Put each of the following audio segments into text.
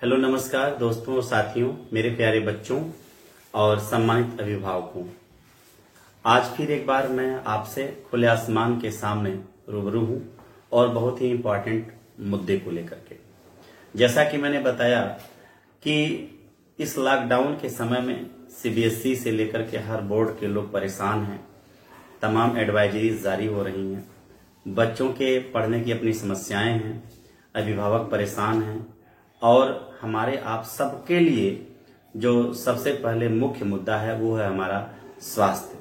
Hello नमस्कार दोस्तों और साथियों, मेरे प्यारे बच्चों और सम्मानित अभिभावकों। आज फिर एक बार मैं आपसे खुले आसमान के सामने रूबरू हूं और बहुत ही इम्पोर्टेंट मुद्दे को लेकर के। जैसा कि मैंने बताया कि इस लॉकडाउन के समय में सीबीएसई से लेकर के हर बोर्ड के लोग परेशान हैं। तमाम एडवाइजरीज जारी हो रही हैं, बच्चों के पढ़ने की अपनी समस्याएं हैं, अभिभावक परेशान हैं और हमारे आप सबके लिए जो सबसे पहले मुख्य मुद्दा है वो है हमारा स्वास्थ्य।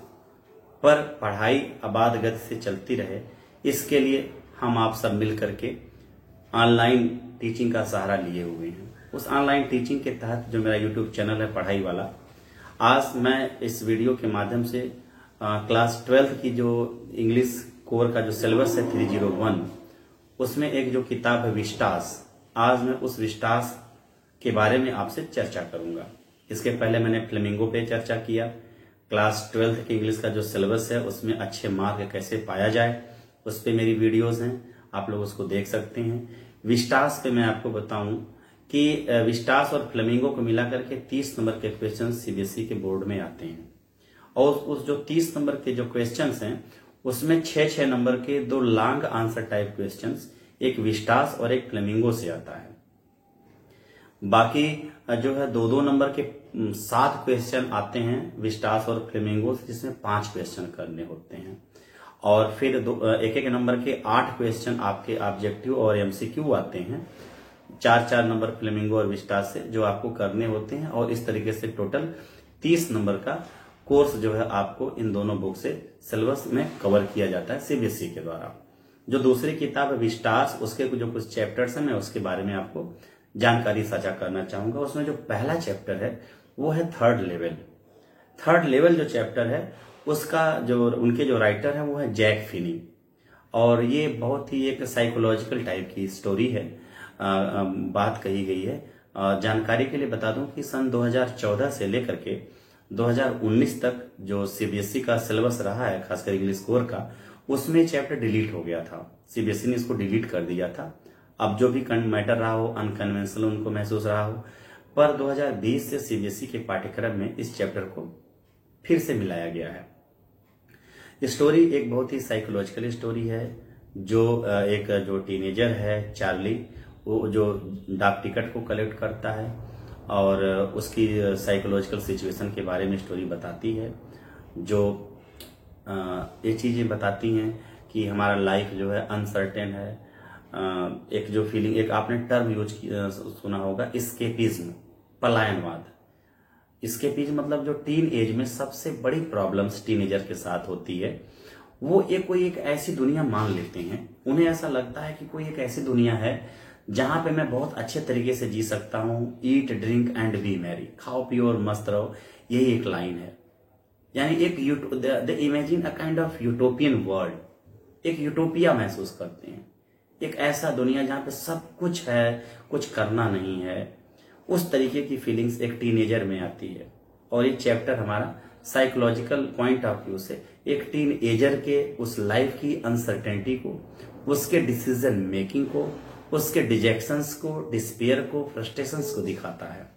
पर पढ़ाई आबाद गति से चलती रहे, इसके लिए हम आप सब मिल करके ऑनलाइन टीचिंग का सहारा लिए हुए हैं। उस ऑनलाइन टीचिंग के तहत जो मेरा यूट्यूब चैनल है पढ़ाई वाला, आज मैं इस वीडियो के माध्यम से क्लास 12 की जो इंग्लिश कोर का जो सिलेबस है 301, उसमें एक जो किताब है विस्टास, आज मैं उस विस्टास के बारे में आपसे चर्चा करूंगा। इसके पहले मैंने फ्लेमिंगो पे चर्चा किया। क्लास 12 की इंग्लिश का जो सिलेबस है उसमें अच्छे मार्क कैसे पाया जाए, उस पे मेरी वीडियोस हैं, आप लोग उसको देख सकते हैं। विस्टास पे मैं आपको बताऊं कि विस्टास और फ्लेमिंगो को मिला करके 30 नंबर के क्वेश्चन सीबीएसई के बोर्ड में आते हैं और उस जो 30 नंबर के जो क्वेश्चन हैं उसमें 6 नंबर के 2 लॉन्ग आंसर टाइप क्वेश्चन, एक विस्टास और एक फ्लेमिंगो से आता है। बाकी जो है 2-2 नंबर के 7 क्वेश्चन आते हैं विस्टास और फ्लेमिंगो से, जिसमें 5 क्वेश्चन करने होते हैं। और फिर एक नंबर के 8 क्वेश्चन आपके ऑब्जेक्टिव और एमसीक्यू आते हैं, 4 नंबर फ्लेमिंगो और विस्टास से जो आपको करने होते हैं। और इस तरीके से टोटल 30 नंबर का कोर्स जो है आपको इन दोनों बुक से सिलेबस में कवर किया जाता है सीबीएसई के द्वारा। जो दूसरी किताब है विस्टास, उसके जो कुछ चैप्टर्स हैं मैं उसके बारे में आपको जानकारी साझा करना चाहूंगा। उसमें जो पहला चैप्टर है वो है थर्ड लेवल जो चैप्टर है उसका जो उनके जो राइटर है वो है जैक फिनी, और ये बहुत ही एक साइकोलॉजिकल टाइप की स्टोरी है, बात कही गई है। जानकारी के लिए बता दूं कि सन 2014 से लेकर के 2019 तक जो सीबीएसई का सिलेबस रहा है, खासकर इंग्लिश कोर का, उसमें चैप्टर डिलीट हो गया था। सीबीएसई ने इसको डिलीट कर दिया था। अब जो भी मैटर रहा हो, अनकन्वेंशनल उनको महसूस रहा हो, पर 2020 से सीबीएसई के पाठ्यक्रम में इस चैप्टर को फिर से मिलाया गया है। स्टोरी एक बहुत ही साइकोलॉजिकल स्टोरी है। जो टीनेजर है चार्ली, वो जो डाक टिकट को कलेक्ट करता है और उसकी साइकोलॉजिकल सिचुएशन के बारे में स्टोरी बताती है। जो ये चीजें बताती हैं कि हमारा लाइफ जो है अनसर्टेन है। एक जो फीलिंग, एक आपने टर्म सुना होगा, एस्केपिज्म, पलायनवाद। एस्केपिज्म मतलब जो टीन एज में सबसे बड़ी प्रॉब्लम्स टीनेजर के साथ होती है, वो कोई एक ऐसी दुनिया मान लेते हैं। उन्हें ऐसा लगता है कि कोई एक ऐसी दुनिया है जहां पे मैं बहुत अच्छे तरीके से जी सकता हूं। Eat drink and B Mary, खाओ पियो और मस्त रहो, यही एक लाइन है। यानी they imagine a kind of utopian world, एक यूटोपिया महसूस करते हैं, एक ऐसा दुनिया जहां पे सब कुछ है, कुछ करना नहीं है। उस तरीके की फीलिंग्स एक टीनेजर में आती है। और ये चैप्टर हमारा साइकोलॉजिकल पॉइंट ऑफ व्यू से एक टीनेजर के उस लाइफ की अनसर्टेनिटी को, उसके डिसीजन मेकिंग को, उसके डिजेक्शंस को, डिस्पेयर को, फ्रस्ट्रेशंस को दिखाता है।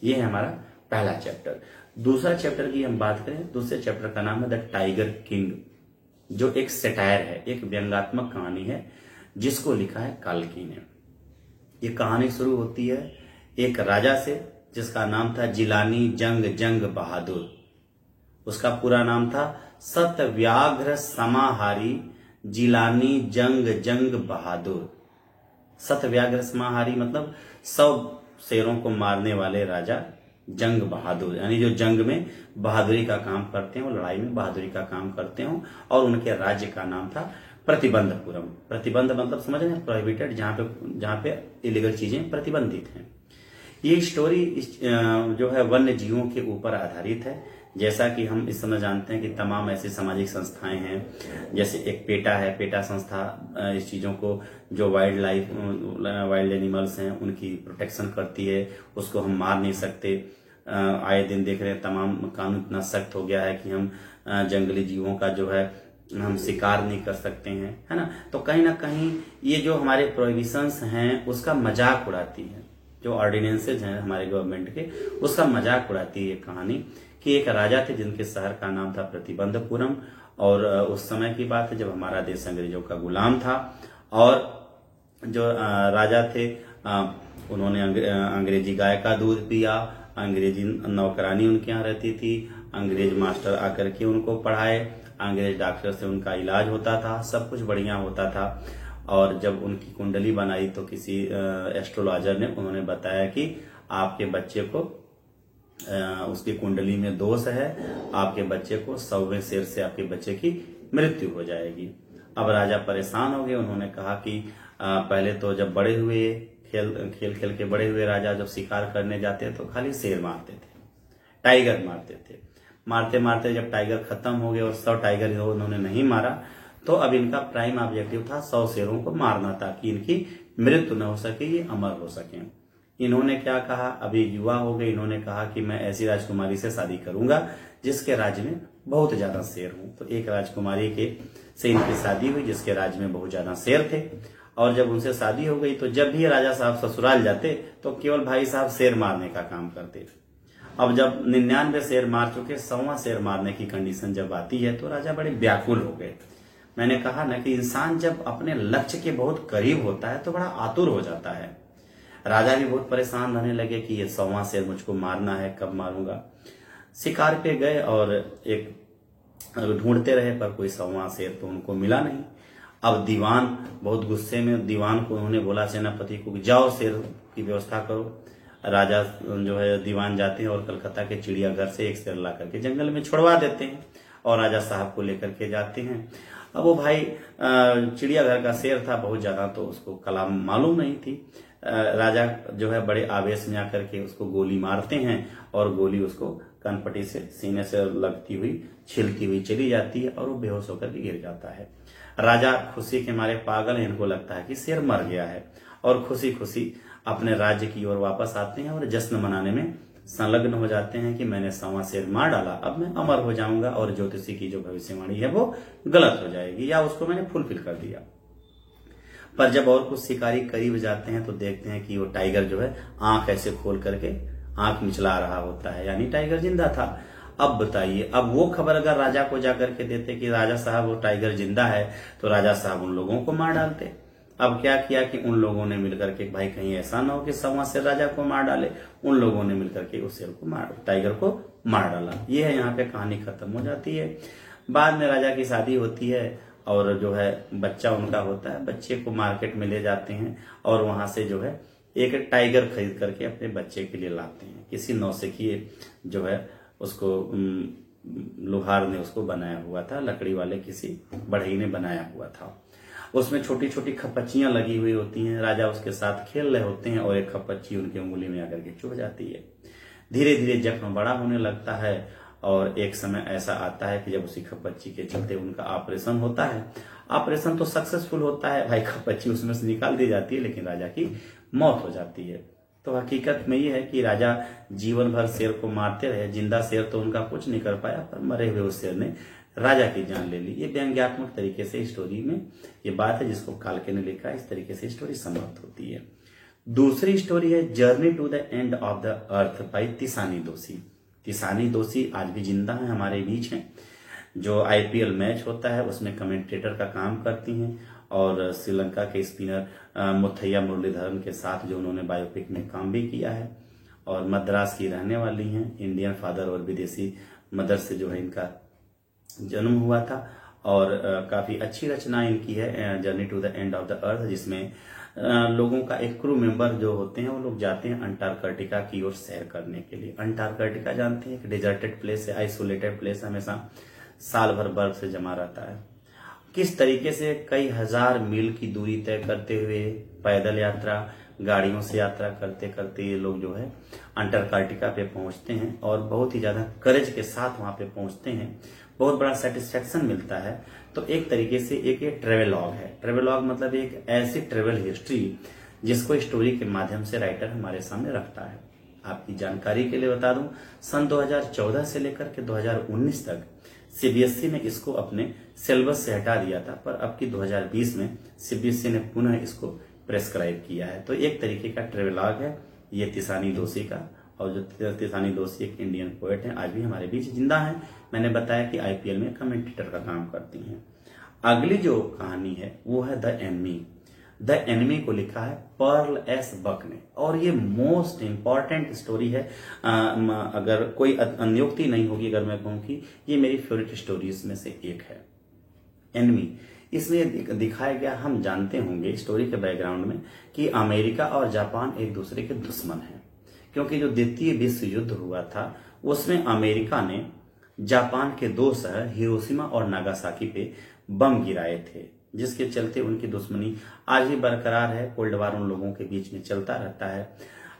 ये है हमारा पहला चैप्टर। दूसरा चैप्टर की हम बात करें, दूसरे चैप्टर का नाम है द टाइगर किंग, जो एक सेटायर है, एक व्यंग्यात्मक कहानी है जिसको लिखा है काल्की ने। ये कहानी शुरू होती है एक राजा से जिसका नाम था जिलानी जंग बहादुर। उसका पूरा नाम था सतव्याघ्र समाहारी जिलानी जंग बहादुर। सतव्याघ्र समाहारी मतलब 100 शेरों को मारने वाले राजा जंग बहादुर, यानी जो जंग में बहादुरी का काम करते हैं, वो लड़ाई में बहादुरी का काम करते हो। और उनके राज्य का नाम था प्रतिबंधपुरम। प्रतिबंध मतलब समझ रहे हैं, प्रोहिबिटेड, जहां पे इलीगल चीजें प्रतिबंधित हैं। ये स्टोरी जो है वन्य जीवों के ऊपर आधारित है। जैसा कि हम इस समय जानते हैं कि तमाम ऐसी सामाजिक संस्थाएं हैं, जैसे एक पेटा है, पेटा संस्था इस चीजों को, जो वाइल्ड एनिमल्स हैं उनकी प्रोटेक्शन करती है। उसको हम मार नहीं सकते। आए दिन देख रहे हैं तमाम कानून इतना सख्त हो गया है कि हम जंगली जीवों का जो है हम शिकार नहीं कर सकते हैं, है ना। तो कहीं ना कहीं ये जो हमारे प्रोहिबिशंस हैं उसका मजाक उड़ाती है। जो ऑर्डिनेंसेज हैं हमारे गवर्नमेंट के, उसका मजाक उड़ाती है ये कहानी कि एक राजा थे जिनके शहर का नाम था प्रतिबंधपुरम, और उस समय की बात है जब हमारा देश अंग्रेजों का गुलाम था। और जो राजा थे उन्होंने अंग्रेजी गाय का दूध पिया, अंग्रेजी नौकरानी उनके यहाँ रहती थी, अंग्रेज मास्टर आकर के उनको पढ़ाए, अंग्रेज डॉक्टर से उनका इलाज होता था, सब कुछ बढ़िया होता था। और जब उनकी कुंडली बनाई तो किसी एस्ट्रोलॉजर ने उन्होंने बताया कि आपके बच्चे को उसकी कुंडली में दोष है, आपके बच्चे को 100वें शेर से आपके बच्चे की मृत्यु हो जाएगी। अब राजा परेशान हो गए। उन्होंने कहा कि पहले तो जब बड़े हुए खेल खेल के बड़े हुए राजा जब शिकार करने जाते तो खाली शेर मारते थे, टाइगर मारते थे। मारते मारते जब टाइगर खत्म हो गए और 100 टाइगर उन्होंने नहीं मारा, तो अब इनका प्राइम ऑब्जेक्टिव था 100 शेरों को मारना ताकि इनकी मृत्यु न हो सके, ये अमर हो सके। इन्होंने क्या कहा, अभी युवा हो गए, इन्होंने कहा कि मैं ऐसी राजकुमारी से शादी करूंगा जिसके राज्य में बहुत ज्यादा शेर हूं। तो एक राजकुमारी के से इनकी शादी हुई जिसके राज्य में बहुत ज्यादा शेर थे। और जब उनसे शादी हो गई तो जब भी राजा साहब ससुराल जाते तो केवल भाई साहब शेर मारने का काम करते। अब जब 99 शेर मार चुके, 100वां शेर मारने की कंडीशन जब आती है तो राजा बड़े व्याकुल हो गए। मैंने कहा ना कि इंसान जब अपने लक्ष्य के बहुत करीब होता है तो बड़ा आतुर हो जाता है। राजा भी बहुत परेशान रहने लगे कि ये 100वां शेर मुझको मारना है, कब मारूंगा। शिकार पे गए और एक ढूंढते रहे पर कोई 100वां शेर तो उनको मिला नहीं। अब दीवान बहुत गुस्से में, दीवान को उन्होंने बोला सेनापति को, जाओ शेर की व्यवस्था करो। राजा जो है दीवान जाते हैं और कलकत्ता के चिड़ियाघर से एक शेर ला करके जंगल में छुड़वा देते हैं और राजा साहब को लेकर के जाते हैं। अब वो भाई चिड़ियाघर का शेर था बहुत ज्यादा, तो उसको कला मालूम नहीं थी। राजा जो है बड़े आवेश में आकर के उसको गोली मारते हैं और गोली उसको कनपटी से सीने से लगती हुई छिलती हुई चली जाती है और वो बेहोश होकर के गिर जाता है। राजा खुशी के मारे पागल है, इनको लगता है कि शेर मर गया है और खुशी खुशी अपने राज्य की ओर वापस आते हैं और जश्न मनाने में संलग्न हो जाते हैं कि मैंने 100वां शेर मार डाला, अब मैं अमर हो जाऊंगा और ज्योतिषी की जो भविष्यवाणी है वो गलत हो जाएगी या उसको मैंने फुलफिल कर दिया। पर जब और कुछ शिकारी करीब जाते हैं तो देखते हैं कि वो टाइगर जो है आंख ऐसे खोल करके आंख मिचला रहा होता है, यानी टाइगर जिंदा था। अब बताइए, अब वो खबर अगर राजा को जाकर के देते कि राजा साहब वो टाइगर जिंदा है, तो राजा साहब उन लोगों को मार डालते। अब क्या किया कि उन लोगों ने मिलकर के, भाई कहीं ऐसा ना हो कि 100वां शेर राजा को मार डाले, उन लोगों ने मिलकर के उस शेर को टाइगर को मार डाला। ये है, यहाँ पे कहानी खत्म हो जाती है। बाद में राजा की शादी होती है और जो है बच्चा उनका होता है, बच्चे को मार्केट में ले जाते हैं और वहां से जो है एक टाइगर खरीद करके अपने बच्चे के लिए लाते हैं। किसी नौसिखिए जो है उसको लोहार ने उसको बनाया हुआ था, लकड़ी वाले किसी बढ़ई ने बनाया हुआ था। उसमें छोटी छोटी खपच्चियां लगी हुई होती हैं। राजा उसके साथ खेल रहे होते हैं और एक खपच्ची उनकी उंगली में आकर के चुभ जाती है। धीरे धीरे जख्म बड़ा होने लगता है और एक समय ऐसा आता है कि जब उसी खपच्ची के चलते उनका ऑपरेशन होता है। ऑपरेशन तो सक्सेसफुल होता है, भाई खपच्ची उसमें से निकाल दी जाती है, लेकिन राजा की मौत हो जाती है। तो हकीकत में ये है कि राजा जीवन भर शेर को मारते रहे। जिंदा शेर तो उनका कुछ नहीं कर पाया, पर मरे हुए उस शेर ने राजा की जान ले ली। ये व्यंग्यात्मक तरीके से स्टोरी में ये बात है जिसको कालके ने लिखा। इस तरीके से स्टोरी समाप्त होती है। दूसरी स्टोरी है journey to the end of the earth by Tishani Doshi. Tishani दोषी आज भी जिंदा है, हमारे बीच हैं। जो आईपीएल मैच होता है उसमें कमेंटेटर का काम करती हैं और श्रीलंका के स्पिनर मुथैया मुरलीधरन के साथ जो उन्होंने बायोपिक में काम भी किया है और मद्रास की रहने वाली हैं। इंडियन फादर और विदेशी मदर से जो है इनका जन्म हुआ था और काफी अच्छी रचना इनकी है journey to the end of the earth, जिसमें लोगों का एक क्रू मेंबर जो होते हैं वो लोग जाते हैं अंटार्कटिका की ओर सैर करने के लिए। अंटार्कटिका जानते हैं, एक डिजर्टेड प्लेस है, आइसोलेटेड प्लेस, हमेशा साल भर बर्फ से जमा रहता है। किस तरीके से कई हजार मील की दूरी तय करते हुए पैदल यात्रा, गाड़ियों से यात्रा करते करते ये लोग जो है अंटार्कटिका पे पहुंचते हैं और बहुत ही ज्यादा करेज के साथ वहां पे पहुंचते हैं। बहुत बड़ा सेटिस्फेक्शन मिलता है। तो एक तरीके से एक ये ट्रेवलॉग है। ट्रेवलॉग मतलब एक ऐसी ट्रेवल हिस्ट्री जिसको स्टोरी के माध्यम से राइटर हमारे सामने रखता है। आपकी जानकारी के लिए बता दूं, सन 2014 से लेकर के 2019 तक सीबीएसई ने इसको अपने सिलेबस से हटा दिया था, पर अब की 2020 में सीबीएसई ने पुनः इसको प्रेस्क्राइब किया है। तो एक तरीके का ट्रेवलॉग है ये तिसानी दोषी का। और जो तिसानी दोषी एक इंडियन पोएट है, आज भी हमारे बीच जिंदा है। मैंने बताया कि आईपीएल में कमेंटेटर का काम करती हैं। अगली जो कहानी है वो है द एनिमी। द एनिमी को लिखा है पर्ल एस बक ने, और ये मोस्ट इंपॉर्टेंट स्टोरी है। अगर कोई अन्योक्ति नहीं होगी अगर मैं कहूं कि ये मेरी फेवरेट स्टोरीज में से एक है, एनिमी। इसमें दिखाया गया, हम जानते होंगे स्टोरी के बैकग्राउंड में, कि अमेरिका और जापान एक दूसरे के दुश्मन हैं, क्योंकि जो द्वितीय विश्व युद्ध हुआ था उसमें अमेरिका ने जापान के 2 शहर हिरोशिमा और नागासाकी पे बम गिराए थे, जिसके चलते उनकी दुश्मनी आज भी बरकरार है। कोल्ड वार उन लोगों के बीच में चलता रहता है।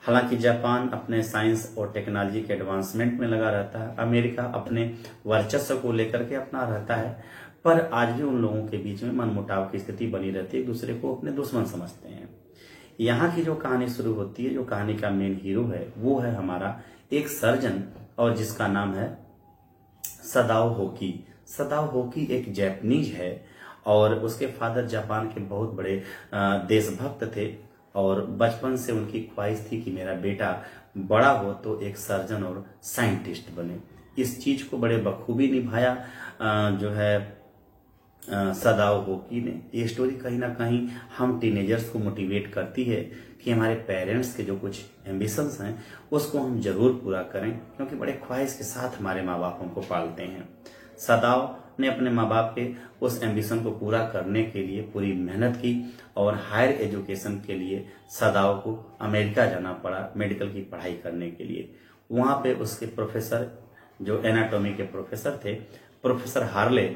हालांकि जापान अपने साइंस और टेक्नोलॉजी के एडवांसमेंट में लगा रहता है, अमेरिका अपने वर्चस्व को लेकर के अपना रहता है, पर आज भी उन लोगों के बीच में मनमुटाव की स्थिति बनी रहती है, एक दूसरे को अपने दुश्मन समझते हैं। यहाँ की जो कहानी शुरू होती है, जो कहानी का मेन हीरो है वो है हमारा एक सर्जन, और जिसका नाम है सदाओ होकी। सदाओ होकी एक जैपनीज है, और उसके फादर जापान के बहुत बड़े देशभक्त थे, और बचपन से उनकी ख्वाहिश थी कि मेरा बेटा बड़ा हो तो एक सर्जन और साइंटिस्ट बने। इस चीज को बड़े बखूबी निभाया जो है सदाओ होकी ने। ये स्टोरी कहीं ना कहीं हम टीनेजर्स को मोटिवेट करती है कि हमारे पेरेंट्स के जो कुछ एम्बिशंस हैं उसको हम जरूर पूरा करें, क्योंकि बड़े ख्वाहिश के साथ हमारे माँ बाप हमको पालते हैं। सदाओ ने अपने माँ बाप के उस एम्बिशन को पूरा करने के लिए पूरी मेहनत की, और हायर एजुकेशन के लिए सदाओ को अमेरिका जाना पड़ा मेडिकल की पढ़ाई करने के लिए। वहां पे उसके प्रोफेसर, जो एनाटॉमी के प्रोफेसर थे, प्रोफेसर हार्ले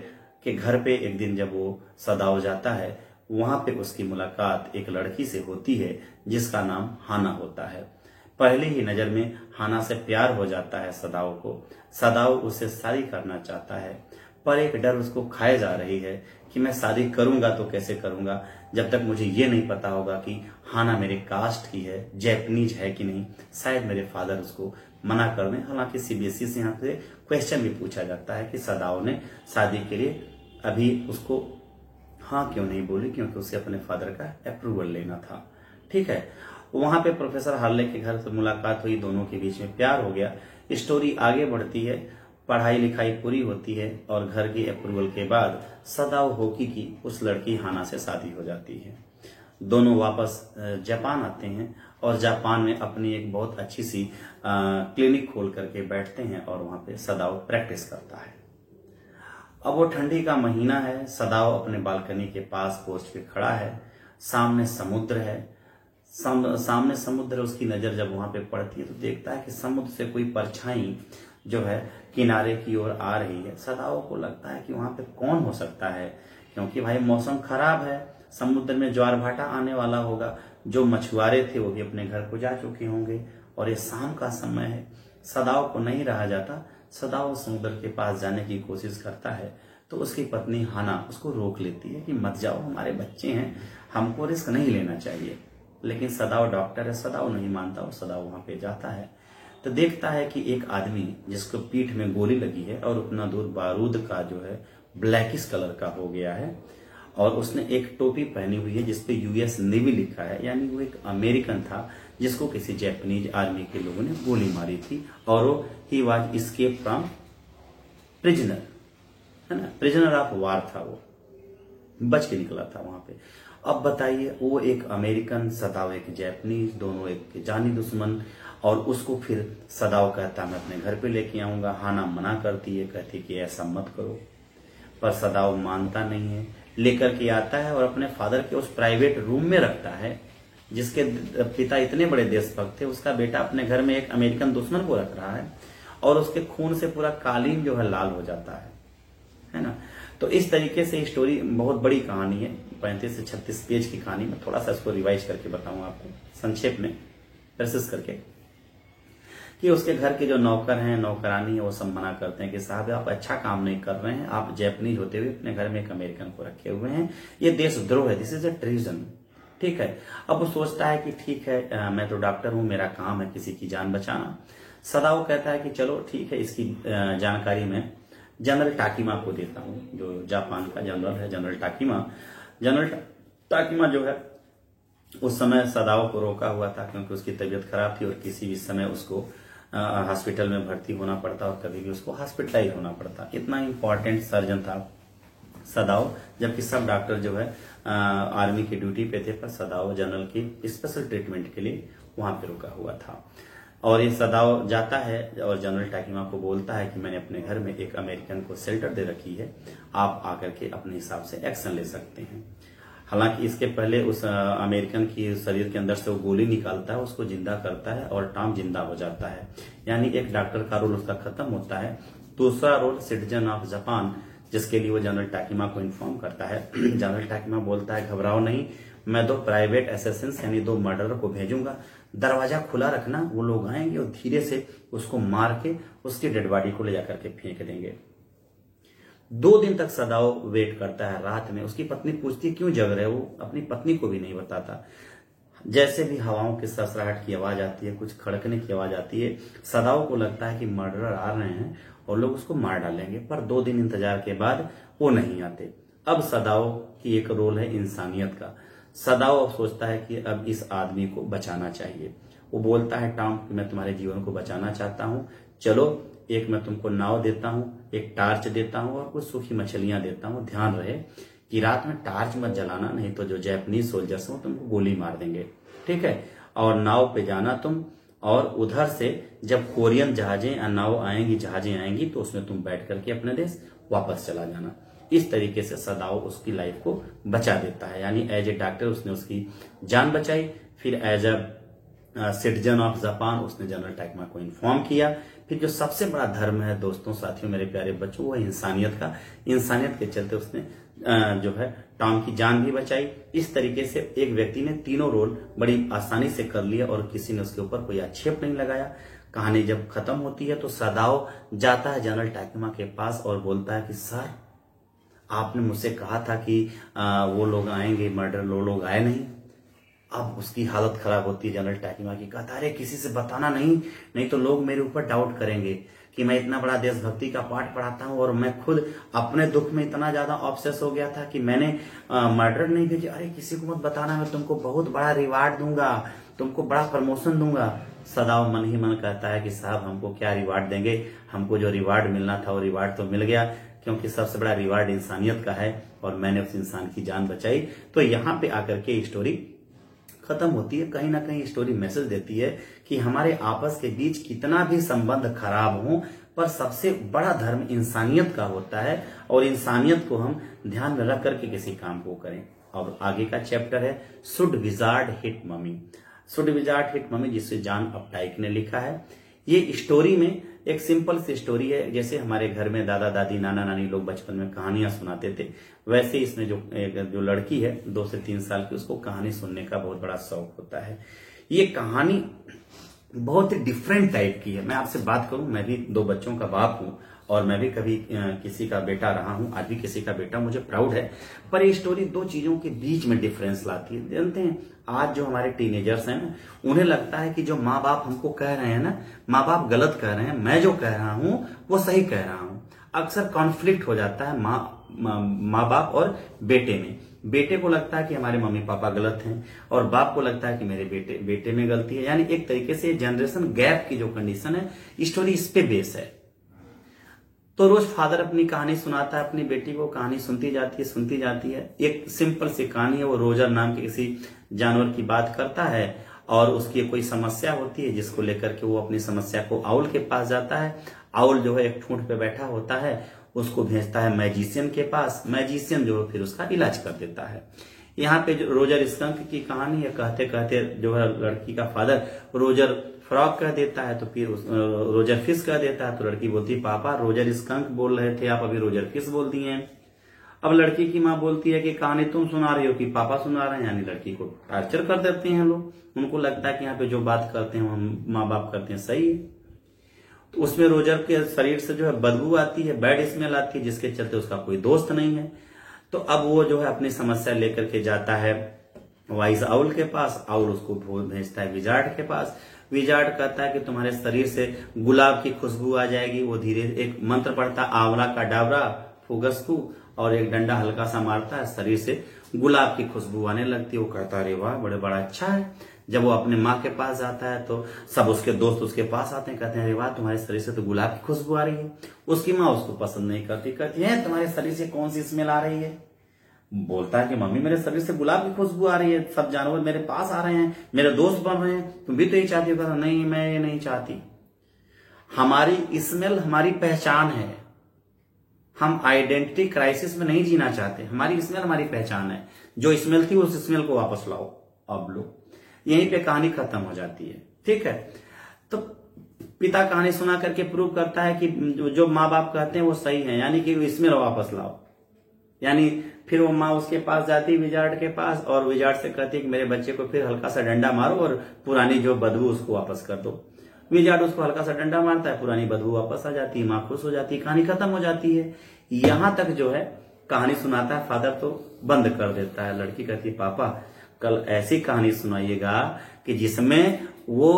के घर पे एक दिन जब वो सदाओ जाता है, वहां पे उसकी मुलाकात एक लड़की से होती है जिसका नाम हाना होता है। पहली ही नजर में हाना से प्यार हो जाता है सदाओ को। सदाओ उससे शादी करना चाहता है, पर एक डर उसको खाए जा रही है कि मैं शादी करूंगा तो कैसे करूंगा, जब तक मुझे ये नहीं पता होगा कि हाना मेरे कास्ट की है, जैपनीज है कि नहीं, शायद मेरे फादर उसको मना कर दें। हालांकि सीबीएसई से यहाँ से क्वेश्चन भी पूछा जाता है कि सदाओ ने शादी के लिए अभी उसको हाँ क्यों नहीं बोली, क्योंकि उसे अपने फादर का अप्रूवल लेना था। ठीक है, वहां पे प्रोफेसर हार्ले के घर से मुलाकात हुई, दोनों के बीच में प्यार हो गया। स्टोरी आगे बढ़ती है, पढ़ाई लिखाई पूरी होती है, और घर की अप्रूवल के बाद सदाओ होकी की उस लड़की हाना से शादी हो जाती है। दोनों वापस जापान आते हैं, और जापान में अपनी एक बहुत अच्छी सी क्लिनिक खोल करके बैठते हैं, और वहां पे सदाओ प्रैक्टिस करता है। अब वो ठंडी का महीना है, सदाओ अपने बालकनी के पास पोस्ट पे खड़ा है, सामने समुद्र है। सामने समुद्र, उसकी नजर जब वहां पे पड़ती है तो देखता है कि समुद्र से कोई परछाई जो है किनारे की ओर आ रही है। सदाओ को लगता है कि वहां पे कौन हो सकता है, क्योंकि भाई मौसम खराब है, समुद्र में ज्वार भाटा आने वाला होगा। जो मछुआरे थे वो भी अपने घर को जा चुके होंगे, और ये शाम का समय है। सदाओ को नहीं रहा जाता, सदाओ समुद्र के पास जाने की कोशिश करता है, तो उसकी पत्नी हाना उसको रोक लेती है कि मत जाओ, हमारे बच्चे हैं, हमको रिस्क नहीं लेना चाहिए। लेकिन सदाओ डॉक्टर है, सदाओ नहीं मानता, और सदाओ वहां पे जाता है तो देखता है कि एक आदमी जिसको पीठ में गोली लगी है और उतना दूर बारूद का जो है ब्लैकिश कलर का हो गया है, और उसने एक टोपी पहनी हुई है जिसपे यूएस नेवी लिखा है, यानी वो एक अमेरिकन था जिसको किसी जापानीज आर्मी के लोगों ने गोली मारी थी, और वो he was escape from prisoner, है ना, प्रिजनर ऑफ वार था, वो बच के निकला था वहां पे। अब बताइए, वो एक अमेरिकन, सदाओ एक जापानीज, दोनों एक जानी दुश्मन, और उसको फिर सदाओ कहता मैं अपने घर पे लेके आऊंगा। हाना मना करती है, कहती कि ऐसा मत करो, पर सदाओ मानता नहीं है, लेकर के आता है और अपने फादर के उस प्राइवेट रूम में रखता है। जिसके पिता इतने बड़े देशभक्त थे, उसका बेटा अपने घर में एक अमेरिकन दुश्मन को रख रहा है, और उसके खून से पूरा कालीन जो है लाल हो जाता है ना। तो इस तरीके से स्टोरी बहुत बड़ी कहानी है, 35 से 36 पेज की कहानी। मैं थोड़ा सा इसको रिवाइज करके बताऊंगा आपको संक्षेप में, प्रोसेस करके, कि उसके घर के जो नौकर हैं, नौकरानी है, वो सब मना करते हैं कि साहब आप अच्छा काम नहीं कर रहे हैं, आप जापानीज होते हुए अपने घर में एक अमेरिकन को रखे हुए हैं, ये देशद्रोह है, दिस इज अ ट्रीजन। ठीक है, अब वो सोचता है कि ठीक है, मैं तो डॉक्टर हूं, मेरा काम है किसी की जान बचाना। सदाओ कहता है कि चलो ठीक है, इसकी जानकारी मैं जनरल टाकीमा को देता हूं, जो जापान का जनरल है, जनरल टाकीमा। जनरल टाकीमा जो है उस समय सदाओ को रोका हुआ था क्योंकि उसकी तबीयत खराब थी और किसी भी समय उसको हॉस्पिटल में भर्ती होना पड़ता और कभी भी उसको हॉस्पिटलाइज होना पड़ता। इतना इंपॉर्टेंट सर्जन था सदाओ, जबकि सब डॉक्टर जो है आर्मी की ड्यूटी पे थे, पर सदाओ जनरल की स्पेशल ट्रीटमेंट के लिए वहां पे रुका हुआ था। और ये सदाओ जाता है और जनरल टाकिमा को बोलता है कि मैंने अपने घर में एक अमेरिकन को शेल्टर दे रखी है, आप आकर के अपने हिसाब से एक्शन ले सकते हैं। हालांकि इसके पहले उस अमेरिकन की शरीर के अंदर से वो गोली निकालता है, उसको जिंदा करता है और टॉम जिंदा हो जाता है। यानी एक डॉक्टर का रोल उसका खत्म होता है। दूसरा रोल सिटीजन ऑफ जापान, जिसके लिए वो जनरल टाकिमा को इन्फॉर्म करता है। जनरल टाकिमा बोलता है घबराओ नहीं, मैं 2 प्राइवेट असेसिन्स यानी 2 मर्डरर को भेजूंगा, दरवाजा खुला रखना, वो लोग आएंगे और धीरे से उसको मार के उसकी डेड बॉडी को ले जाकर के फेंक देंगे। 2 दिन तक सदाओ वेट करता है। रात में उसकी पत्नी पूछती क्यों जग रहे हो, वो अपनी पत्नी को भी नहीं बताता। जैसे भी हवाओं की सरसराहट की आवाज आती है, कुछ खड़कने की आवाज आती है, सदाओ को लगता है कि मर्डरर आ रहे हैं और लोग उसको मार डालेंगे। पर 2 दिन इंतजार के बाद वो नहीं आते। अब सदाओ की एक रोल है इंसानियत का। सदाओ सोचता है कि अब इस आदमी को बचाना चाहिए। वो बोलता है टॉम कि मैं तुम्हारे जीवन को बचाना चाहता हूं, चलो एक मैं तुमको नाव देता हूं, एक टार्च देता हूं और कुछ सूखी मछलियां देता हूं। ध्यान रहे कि रात में टार्च मत जलाना, नहीं तो जो जैपनीज सोल्जर्स हो तुमको गोली मार देंगे, ठीक है। और नाव पे जाना तुम, और उधर से जब कोरियन जहाजें या नाव आएंगी, जहाजें आएंगी, तो उसमें तुम बैठ करके अपने देश वापस चला जाना। इस तरीके से सदाओ उसकी लाइफ को बचा देता है। यानी एज ए डॉक्टर उसने उसकी जान बचाई, फिर as a citizen of Japan उसने जनरल टाकिमा को इन्फॉर्म किया। फिर जो सबसे बड़ा धर्म है दोस्तों, साथियों, मेरे प्यारे बच्चों, वो इंसानियत का। इंसानियत के चलते उसने जो है टॉम की जान भी बचाई। इस तरीके से एक व्यक्ति ने तीनों रोल बड़ी आसानी से कर लिया और किसी ने उसके ऊपर कोई आक्षेप नहीं लगाया। कहानी जब खत्म होती है तो सदाओ जाता है जनरल टाकिमा के पास और बोलता है कि सर, आपने मुझसे कहा था कि वो लोग आएंगे मर्डर, लोग आए नहीं। अब उसकी हालत खराब होती है जनरल टाकिमा की। कहता अरे किसी से बताना नहीं तो लोग मेरे ऊपर डाउट करेंगे कि मैं इतना बड़ा देशभक्ति का पाठ पढ़ाता हूं और मैं खुद अपने दुख में इतना ज्यादा ऑब्सेस हो गया था कि मैंने मर्डर नहीं भेजी। अरे किसी को मत बताना, मैं तुमको बहुत बड़ा रिवार्ड दूंगा, तुमको बड़ा प्रमोशन दूंगा। सदाओ मन ही मन कहता है कि साहब हमको क्या रिवार्ड देंगे, हमको जो रिवार्ड मिलना था वो रिवार्ड तो मिल गया, क्योंकि सबसे बड़ा रिवार्ड इंसानियत का है और मैंने उस इंसान की जान बचाई। तो यहाँ पे आकर के स्टोरी खत्म होती है। कहीं ना कहीं स्टोरी मैसेज देती है कि हमारे आपस के बीच कितना भी संबंध खराब हो, पर सबसे बड़ा धर्म इंसानियत का होता है और इंसानियत को हम ध्यान में रख करके किसी काम को करें। और आगे का चैप्टर है should wizard hit mummy. Should wizard hit mummy, जिसे जॉन अपडाइक ने लिखा है। ये स्टोरी में एक सिंपल सी स्टोरी है, जैसे हमारे घर में दादा दादी नाना नानी लोग बचपन में कहानियां सुनाते थे, वैसे इसमें जो लड़की है 2 से 3 साल की, उसको कहानी सुनने का बहुत बड़ा शौक होता है। ये कहानी बहुत ही डिफरेंट टाइप की है। मैं आपसे बात करूं, मैं भी 2 बच्चों का बाप हूं और मैं भी कभी किसी का बेटा रहा हूं, आज भी किसी का बेटा, मुझे प्राउड है। पर ये स्टोरी 2 चीजों के बीच में डिफरेंस लाती है। जानते हैं, आज जो हमारे टीनेजर्स हैं ना, उन्हें लगता है कि जो माँ बाप हमको कह रहे हैं ना, माँ बाप गलत कह रहे हैं, मैं जो कह रहा हूं वो सही कह रहा हूं। अक्सर कॉन्फ्लिक्ट हो जाता है माँ बाप और बेटे में। बेटे को लगता है कि हमारे मम्मी पापा गलत हैं और बाप को लगता है कि मेरे बेटे में गलती है। यानी एक तरीके से जनरेशन गैप की जो कंडीशन है, स्टोरी इस पे बेस है। तो रोज फादर अपनी कहानी सुनाता है अपनी बेटी को, कहानी सुनती जाती है। एक सिंपल सी कहानी है, वो रोजर नाम के किसी जानवर की बात करता है और उसकी कोई समस्या होती है, जिसको लेकर के वो अपनी समस्या को आउल के पास जाता है। आउल जो है एक ठूंठ पे बैठा होता है, उसको भेजता है मैजिशियन के पास। मैजिशियन जो है फिर उसका इलाज कर देता है। यहाँ पे जो रोजर स्कंक की कहानी है, कहते कहते जो है लड़की का फादर रोजर फ्रॉग कह देता है, तो फिर रोजर फिश कह देता है। तो लड़की बोलती है पापा रोजर स्कंक बोल रहे थे, आप अभी रोजर फिश बोल दिए हैं। अब लड़की की माँ बोलती है कि कहानी तुम सुना रही हो कि पापा सुना रहे हैं, यानी लड़की को टार्चर कर देते हैं लोग। उनको लगता है कि यहाँ पे जो बात करते हैं हम माँ बाप करते हैं सही है। तो उसमें रोजर के शरीर से जो है बदबू आती है, बैड स्मेल आती है, जिसके चलते उसका कोई दोस्त नहीं है। तो अब वो जो है अपनी समस्या लेकर के जाता है वाइज आउल के पास। आउल उसको भेजता है विजार्ड के पास। विजार्ड कहता है कि तुम्हारे शरीर से गुलाब की खुशबू आ जाएगी। वो धीरे एक मंत्र पढ़ता, आंवला का डाबरा फुगस्कू, और एक डंडा हल्का सा मारता है, शरीर से गुलाब की खुशबू आने लगती है। वो कहता अरे वाह बड़ा अच्छा है। जब वो अपने माँ के पास जाता है तो सब उसके दोस्त उसके पास आते हैं, कहते हैं अरे वाह तुम्हारे शरीर से तो गुलाब की खुशबू आ रही है। उसकी माँ उसको पसंद नहीं करती, कहती है तुम्हारे शरीर से कौन सी स्मेल आ रही है। बोलता है कि मम्मी मेरे शरीर से गुलाब की खुशबू आ रही है, सब जानवर मेरे पास आ रहे हैं, मेरे दोस्त बन रहे हैं, तुम भी तो यही चाहती हो। कहता नहीं मैं ये नहीं चाहती। हमारी स्मेल हमारी पहचान है, हम आइडेंटिटी क्राइसिस में नहीं जीना चाहते। हमारी स्मेल हमारी पहचान है, जो स्मेल थी उस स्मेल को वापस लाओ। अब लो, यहीं पे कहानी खत्म हो जाती है। ठीक है, तो पिता कहानी सुना करके प्रूव करता है कि जो माँ बाप कहते हैं वो सही है, यानी कि स्मेल वापस लाओ। यानी फिर वो माँ उसके पास जाती है विजार्ड के पास, और विजार्ड से कहती है कि मेरे बच्चे को फिर हल्का सा डंडा मारो और पुरानी जो बदबू उसको वापस कर दो। विजार्ड उसको हल्का सा डंडा मारता है, पुरानी बदबू वापस आ जाती है, माँ खुश हो जाती है, कहानी खत्म हो जाती है। यहां तक जो है कहानी सुनाता है फादर, तो बंद कर देता है। लड़की कहती है पापा कल ऐसी कहानी सुनाइएगा कि जिसमें वो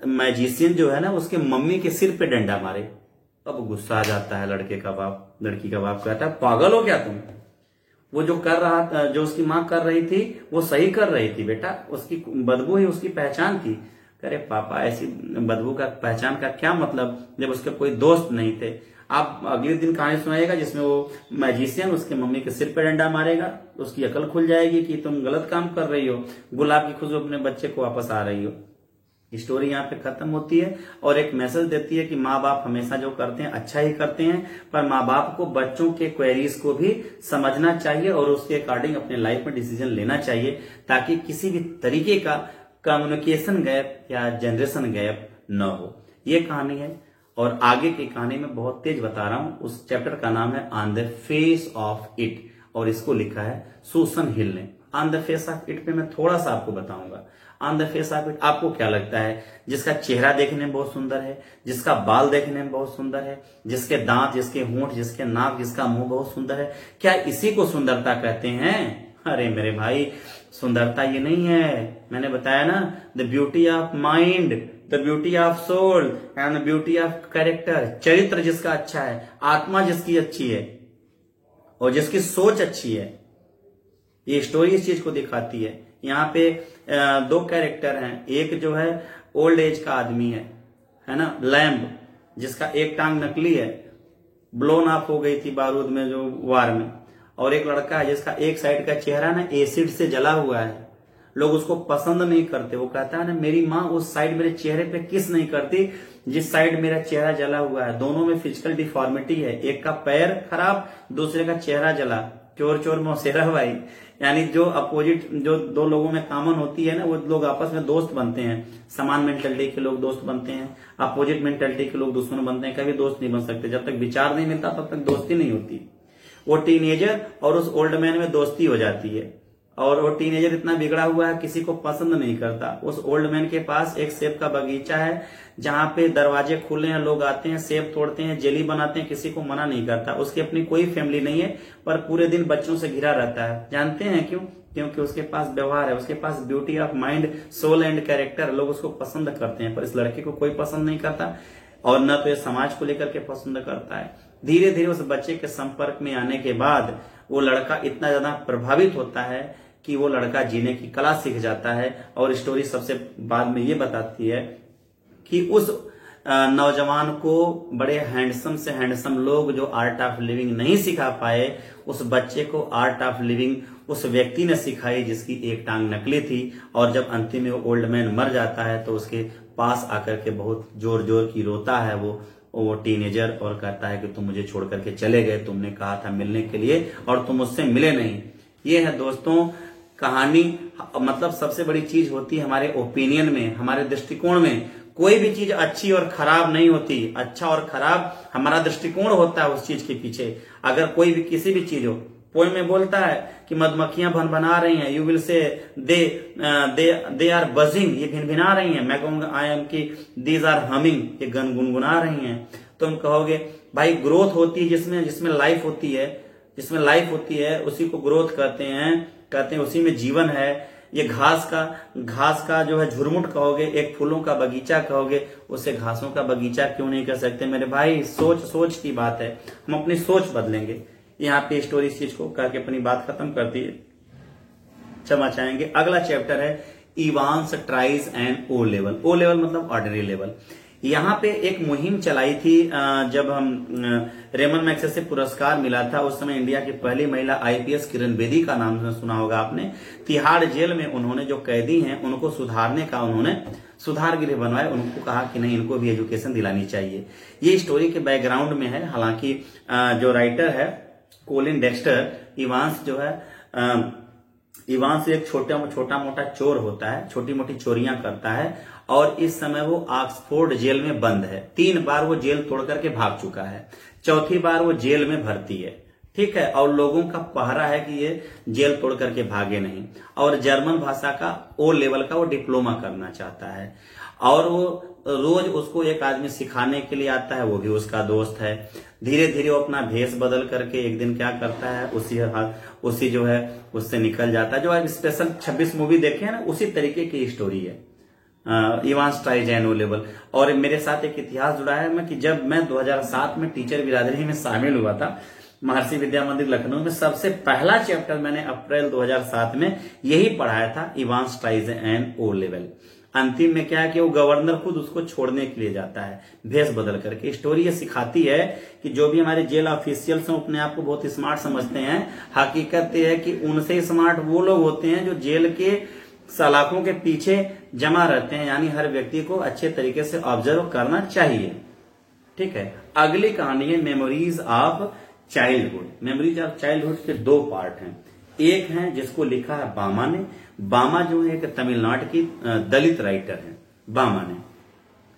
मैजिशियन जो है ना उसके मम्मी के सिर पे डंडा मारे। अब गुस्सा आ जाता है लड़के का बाप। लड़की का बाप कहता है पागल हो क्या तुम, वो जो कर रहा जो उसकी माँ कर रही थी वो सही कर रही थी बेटा, उसकी बदबू ही उसकी पहचान थी। अरे पापा ऐसी बदबू का पहचान का क्या मतलब जब उसके कोई दोस्त नहीं थे। आप अगले दिन कहानी सुनाइएगा जिसमें वो मैजिशियन उसके मम्मी के सिर पे डंडा मारेगा, उसकी अकल खुल जाएगी कि तुम गलत काम कर रही हो, गुलाब की खुशबू अपने बच्चे को वापस आ रही हो। स्टोरी यहाँ पे खत्म होती है और एक मैसेज देती है कि माँ बाप हमेशा जो करते हैं अच्छा ही करते हैं, पर माँ बाप को बच्चों के क्वेरीज को भी समझना चाहिए और उसके अकॉर्डिंग अपने लाइफ में डिसीजन लेना चाहिए, ताकि किसी भी तरीके का कम्युनिकेशन गैप या जनरेशन गैप न हो। ये कहानी है और आगे की कहानी में बहुत तेज बता रहा हूं। उस चैप्टर का नाम है on the face of it और इसको लिखा है सुसन हिल ने। On the face of it पे मैं थोड़ा सा आपको बताऊंगा। On the face of it आपको क्या लगता है? जिसका चेहरा देखने में बहुत सुंदर है, जिसका बाल देखने में बहुत सुंदर है, जिसके दांत, जिसके होंठ, जिसके नाक, जिसका मुंह बहुत सुंदर है, क्या इसी को सुंदरता कहते हैं? अरे मेरे भाई, सुंदरता ये नहीं है। मैंने बताया ना, the beauty of mind, the beauty of soul and the beauty of character. चरित्र जिसका अच्छा है, आत्मा जिसकी अच्छी है और जिसकी सोच अच्छी है, ये स्टोरी इस चीज को दिखाती है। यहाँ पे दो कैरेक्टर हैं। एक जो है ओल्ड एज का आदमी है ना, लैम्ब, जिसका एक टांग नकली है, ब्लोन ऑफ हो गई थी बारूद में जो वार में, और एक लड़का है जिसका एक साइड का चेहरा ना एसिड से जला हुआ है। लोग उसको पसंद नहीं करते। वो कहता है ना, मेरी माँ उस साइड मेरे चेहरे पे किस नहीं करती जिस साइड मेरा चेहरा जला हुआ है। दोनों में फिजिकल डिफॉर्मिटी है, एक का पैर खराब, दूसरे का चेहरा जला। चोर चोर मौसेरा भाई, यानी जो अपोजिट, जो दो लोगों में कॉमन होती है ना, वो लोग आपस में दोस्त बनते हैं। समान मेंटेलिटी के लोग दोस्त बनते हैं, अपोजिट मेंटेलिटी के लोग दुश्मन बनते हैं। कभी दोस्त नहीं बन सकते। जब तक विचार नहीं मिलता तब तक दोस्ती नहीं होती। वो टीनेजर और उस ओल्ड मैन में दोस्ती हो जाती है, और वो टीनेजर इतना बिगड़ा हुआ है, किसी को पसंद नहीं करता। उस ओल्ड मैन के पास एक सेब का बगीचा है जहां पे दरवाजे खुले हैं, लोग आते हैं, सेब तोड़ते हैं, जेली बनाते हैं, किसी को मना नहीं करता। उसकी अपनी कोई फैमिली नहीं है, पर पूरे दिन बच्चों से घिरा रहता है। जानते हैं क्यों? क्योंकि उसके पास व्यवहार है, उसके पास beauty of mind, soul and character. लोग उसको पसंद करते हैं, पर इस लड़के को कोई पसंद नहीं करता, और न तो ये समाज को लेकर के पसंद करता है। धीरे धीरे उस बच्चे के संपर्क में आने के बाद वो लड़का इतना ज्यादा प्रभावित होता है कि वो लड़का जीने की कला सीख जाता है। और स्टोरी सबसे बाद में ये बताती है कि उस नौजवान को बड़े हैंडसम से हैंडसम लोग जो आर्ट ऑफ लिविंग नहीं सिखा पाए, उस बच्चे को आर्ट ऑफ लिविंग उस व्यक्ति ने सिखाई जिसकी एक टांग नकली थी। और जब अंतिम में वो ओल्ड मैन मर जाता है तो उसके पास आकर के बहुत जोर जोर की रोता है वो टीनेजर, और कहता है कि तुम मुझे छोड़ करके चले गए, तुमने कहा था मिलने के लिए और तुम मुझसे मिले नहीं। ये है दोस्तों कहानी। मतलब सबसे बड़ी चीज होती है हमारे ओपिनियन में, हमारे दृष्टिकोण में। कोई भी चीज अच्छी और खराब नहीं होती। अच्छा और खराब हमारा दृष्टिकोण होता है उस चीज के पीछे। अगर कोई भी किसी भी चीज हो, पोएम में बोलता है कि मधुमक्खियां भनभना रही हैं, you will say they are buzzing, ये भिनभिना रही हैं। मैं कहूंगा आई एम की दीज आर हमिंग, ये गुनगुना रही हैं। तुम कहोगे भाई ग्रोथ होती है जिसमें लाइफ होती है, जिसमें लाइफ होती है उसी को ग्रोथ कहते हैं उसी में जीवन है। ये घास का जो है झुरमुट कहोगे, एक फूलों का बगीचा कहोगे, उसे घासों का बगीचा क्यों नहीं कह सकते? मेरे भाई सोच की बात है। हम अपनी सोच बदलेंगे। यहाँ पे स्टोरी इस चीज को करके अपनी बात खत्म करती है, क्षमा चाहेंगे। अगला चैप्टर है Evans tries and O level. O level मतलब ऑर्डिनरी लेवल। यहाँ पे एक मुहिम चलाई थी जब हम रेमन मैग्सेसे पुरस्कार मिला था, उस समय इंडिया की पहली महिला आईपीएस किरण बेदी का नाम सुना होगा आपने। तिहाड़ जेल में उन्होंने जो कैदी हैं उनको सुधारने का उन्होंने सुधार गृह बनवाए, उनको कहा कि नहीं इनको भी एजुकेशन दिलानी चाहिए। ये स्टोरी के बैकग्राउंड में है। हालांकि जो राइटर है कोलिन डेक्स्टर, इवांस जो है इवांस एक छोटा मोटा चोर होता है, छोटी मोटी चोरियां करता है और इस समय वो ऑक्सफोर्ड जेल में बंद है। 3 बार वो जेल तोड़ करके भाग चुका है, चौथी बार वो जेल में भर्ती है, ठीक है। और लोगों का पहरा है कि ये जेल तोड़ करके भागे नहीं। और जर्मन भाषा का ओ लेवल का वो डिप्लोमा करना चाहता है और वो रोज उसको एक आदमी सिखाने के लिए आता है, वो भी उसका दोस्त है। धीरे धीरे वो अपना भेष बदल करके एक दिन क्या करता है, उसी जो है उससे निकल जाता है। जो आप स्पेशल 26 मूवी देखे हैं ना, उसी तरीके की स्टोरी है Evans tries and O level. और मेरे साथ एक इतिहास जुड़ा है मैं कि जब मैं 2007 में टीचर बिरादरी में शामिल हुआ था महर्षि विद्या मंदिर लखनऊ में, सबसे पहला चैप्टर मैंने अप्रैल 2007 में यही पढ़ाया था, Evans tries and O level. अंतिम में क्या है कि वो गवर्नर खुद उसको छोड़ने के लिए जाता है भेष बदल करके। स्टोरी ये सिखाती है कि जो भी हमारे जेल ऑफिशियल्स हैं अपने आप को बहुत स्मार्ट समझते हैं, हकीकत ये है कि उनसे स्मार्ट वो लोग होते हैं जो जेल के सलाखों के पीछे जमा रहते हैं। यानी हर व्यक्ति को अच्छे तरीके से ऑब्जर्व करना चाहिए, ठीक है। अगली कहानी है memories of childhood. Memories of childhood के 2 पार्ट हैं। एक है जिसको लिखा है बामा ने। बामा जो है एक तमिलनाडु की दलित राइटर है बामा ने,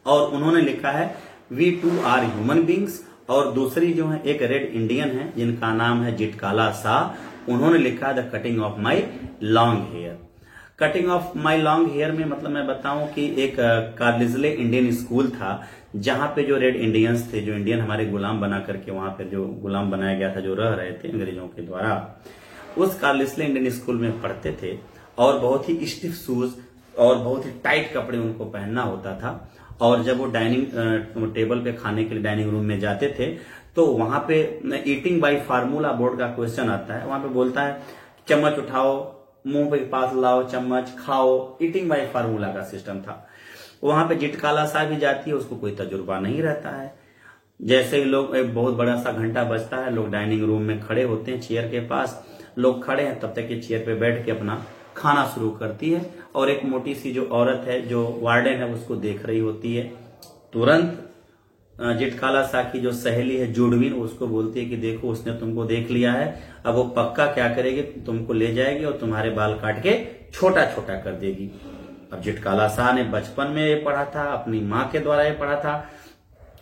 और उन्होंने लिखा है we two are human beings. और दूसरी जो है एक रेड इंडियन है जिनका नाम है जिटकाला शाह, उन्होंने लिखा है the cutting of my long hair. Cutting of my long hair में मतलब मैं बताऊं कि एक कार्लिजले इंडियन स्कूल था जहां पे जो रेड इंडियंस थे, जो इंडियन हमारे गुलाम बना करके वहां पे जो गुलाम बनाया गया था, जो रह रहे थे अंग्रेजों के द्वारा, उस कार्लिजले इंडियन स्कूल में पढ़ते थे और बहुत ही स्टिफ शूज और बहुत ही टाइट कपड़े उनको पहनना होता था। और जब वो डाइनिंग टेबल पे खाने के लिए डाइनिंग रूम में जाते थे तो वहां पे ईटिंग बाय फार्मूला बोर्ड का क्वेश्चन आता है। वहां पे बोलता है चम्मच उठाओ, मुंह पे पास लाओ, चम्मच खाओ, ईटिंग बाय फार्मूला का सिस्टम था। वहां पे जिटकाला सा भी जाती है, उसको कोई तजुर्बा नहीं रहता है। जैसे ही लोग एक बहुत बड़ा सा घंटा बजता है, लोग डाइनिंग रूम में खड़े होते हैं चेयर के पास, लोग खड़े हैं, तब तक ये चेयर पे बैठ के अपना खाना शुरू करती है। और एक मोटी सी जो औरत है जो वार्डन है उसको देख रही होती है। तुरंत जिटकाला सा की जो सहेली है जुडविन उसको बोलती है कि देखो उसने तुमको देख लिया है, अब वो पक्का क्या करेगी, तुमको ले जाएगी और तुम्हारे बाल काट के छोटा छोटा कर देगी। अब जिटकाला शाह ने बचपन में ये पढ़ा था, अपनी माँ के द्वारा ये पढ़ा था।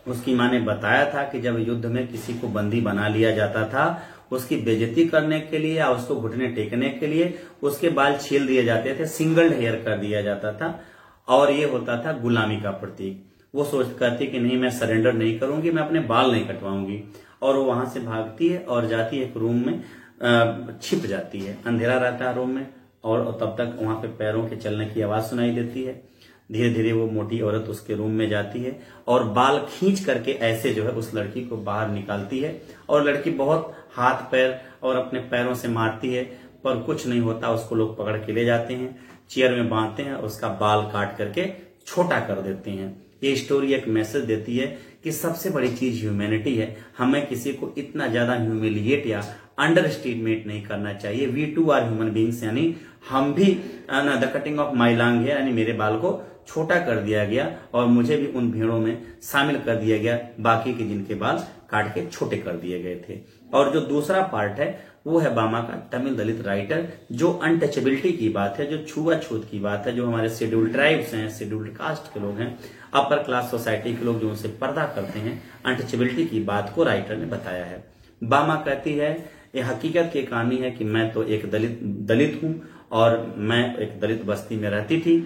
उसकी माँ ने बताया था कि जब युद्ध में किसी को बंदी बना लिया जाता था, उसकी बेइज्जती करने के लिए या उसको घुटने टेकने के लिए उसके बाल छील दिए जाते थे, सिंगल हेयर कर दिया जाता था और ये होता था गुलामी का प्रतीक। वो सोच करती कि नहीं मैं सरेंडर नहीं करूंगी, मैं अपने बाल नहीं कटवाऊंगी। और वो वहां से भागती है और जाती है एक रूम में छिप जाती है। अंधेरा रहता है रूम में और तब तक वहां पे पैरों के चलने की आवाज सुनाई देती है। धीरे धीरे वो मोटी औरत उसके रूम में जाती है और बाल खींच करके ऐसे जो है उस लड़की को बाहर निकालती है। और लड़की बहुत हाथ पैर और अपने पैरों से मारती है पर कुछ नहीं होता। उसको लोग पकड़ के ले जाते हैं, चेयर में बांधते हैं, उसका बाल काट करके छोटा कर देते हैं। ये स्टोरी एक मैसेज देती है कि सबसे बड़ी चीज ह्यूमैनिटी है। हमें किसी को इतना ज्यादा ह्यूमिलिएट या अंडर एस्टिमेट नहीं करना चाहिए। We two are human beings, यानी हम भी the cutting of my long hair, यानी मेरे बाल को छोटा कर दिया गया और मुझे भी उन भीड़ों में शामिल कर दिया गया बाकी के जिनके बाल काट के छोटे कर दिए गए थे। और जो दूसरा पार्ट है वो है बामा का, तमिल दलित राइटर, जो अनटचेबिलिटी की बात है, जो छुआछूत की बात है, जो हमारे शेड्यूल्ड ट्राइब्स हैं, शेड्यूल्ड कास्ट के लोग हैं, अपर क्लास सोसाइटी के लोग जो उनसे पर्दा करते हैं, अनटचेबिलिटी की बात को राइटर ने बताया है। बामा कहती है ये हकीकत की कहानी है कि मैं तो एक दलित हूं और मैं एक दलित बस्ती में रहती थी।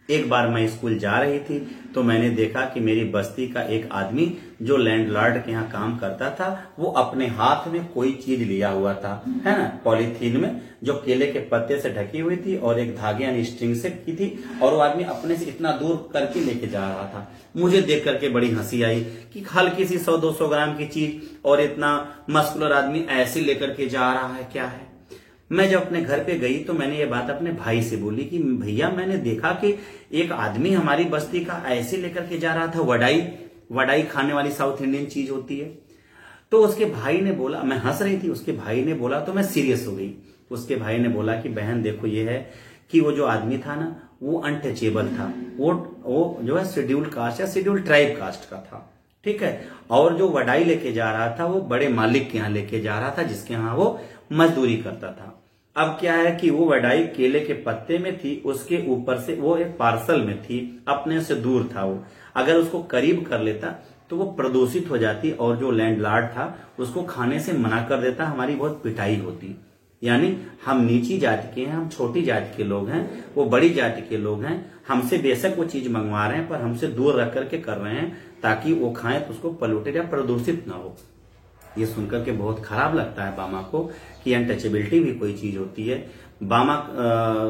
एक बार मैं स्कूल जा रही थी तो मैंने देखा कि मेरी बस्ती का एक आदमी जो लैंडलॉर्ड के यहाँ काम करता था, वो अपने हाथ में कोई चीज लिया हुआ था, है ना, पॉलीथीन में, जो केले के पत्ते से ढकी हुई थी और एक धागे यानी स्ट्रिंग से की थी, और वो आदमी अपने से इतना दूर करके लेके जा रहा था। मुझे देख करके बड़ी हंसी आई कि हल्की सी 100-200 ग्राम की चीज और इतना मस्कुलर आदमी ऐसे लेकर के जा रहा है, क्या है। मैं जब अपने घर पे गई तो मैंने ये बात अपने भाई से बोली कि भैया मैंने देखा कि एक आदमी हमारी बस्ती का ऐसे लेकर के जा रहा था, वडाई वडाई खाने वाली साउथ इंडियन चीज होती है। तो उसके भाई ने बोला, मैं हंस रही थी, उसके भाई ने बोला तो मैं सीरियस हो गई। उसके भाई ने बोला कि बहन देखो ये है कि वो जो आदमी था ना वो अनटचेबल था, वो जो है शेड्यूल्ड कास्ट या शेड्यूल्ड ट्राइब कास्ट का था, ठीक है। और जो वडाई लेके जा रहा था वो बड़े मालिक के यहाँ लेके जा रहा था, जिसके यहाँ वो मजदूरी करता था। अब क्या है कि वो वडाई केले के पत्ते में थी, उसके ऊपर से वो एक पार्सल में थी, अपने से दूर था वो। अगर उसको करीब कर लेता तो वो प्रदूषित हो जाती और जो लैंडलॉर्ड था उसको खाने से मना कर देता, हमारी बहुत पिटाई होती। यानी हम नीची जाति के हैं, हम छोटी जाति के लोग हैं, वो बड़ी जाति के लोग हैं, हमसे बेशक वो चीज मंगवा रहे हैं पर हमसे दूर रख करके कर रहे हैं ताकि वो खाएं तो उसको पॉल्यूटेड या प्रदूषित ना हो। ये सुनकर के बहुत खराब लगता है बामा को कि अनटचेबिलिटी भी कोई चीज होती है। बामा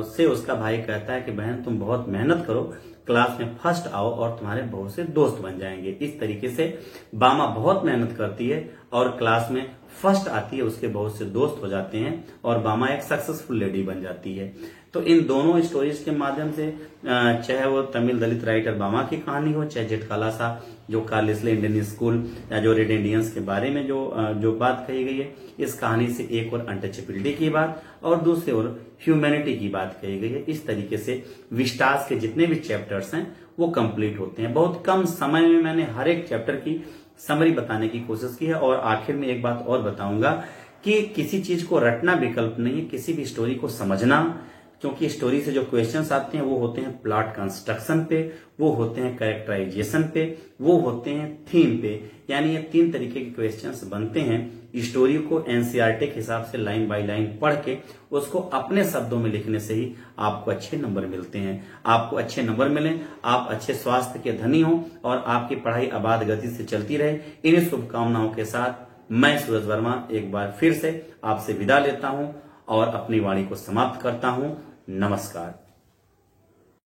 से उसका भाई कहता है कि बहन तुम बहुत मेहनत करो, क्लास में फर्स्ट आओ और तुम्हारे बहुत से दोस्त बन जाएंगे। इस तरीके से बामा बहुत मेहनत करती है और क्लास में फर्स्ट आती है, उसके बहुत से दोस्त हो जाते हैं और बामा एक सक्सेसफुल लेडी बन जाती है। तो इन दोनों स्टोरीज के माध्यम से चाहे वो तमिल दलित राइटर बामा की कहानी हो, चाहे जेठकाला सा जो कार्लेस्ले इंडियन स्कूल या जो रेड इंडियंस के बारे में जो बात कही गई है, इस कहानी से एक और अनटचेबिलिटी की बात और दूसरी ओर ह्यूमैनिटी की बात कही गई है। इस तरीके से विस्टास के जितने भी चैप्टर्स हैं वो कंप्लीट होते हैं। बहुत कम समय में मैंने हर एक चैप्टर की समरी बताने की कोशिश की है। और आखिर में एक बात और बताऊंगा कि किसी चीज को रटना विकल्प नहीं है, किसी भी स्टोरी को समझना, क्योंकि स्टोरी से जो क्वेश्चंस आते हैं वो होते हैं प्लॉट कंस्ट्रक्शन पे, वो होते हैं कैरेक्टराइजेशन पे, वो होते हैं थीम पे। यानी ये 3 तरीके के क्वेश्चंस बनते हैं। स्टोरी को एनसीईआरटी के हिसाब से लाइन बाय लाइन पढ़ के उसको अपने शब्दों में लिखने से ही आपको अच्छे नंबर मिलते हैं। आपको अच्छे नंबर मिलें, आप अच्छे स्वास्थ्य के धनी हो और आपकी पढ़ाई अबाध गति से चलती रहे। इन्हीं शुभकामनाओं के साथ मैं सूरज वर्मा एक बार फिर से आपसे विदा लेता हूं और अपनी वाणी को समाप्त करता हूं। नमस्कार।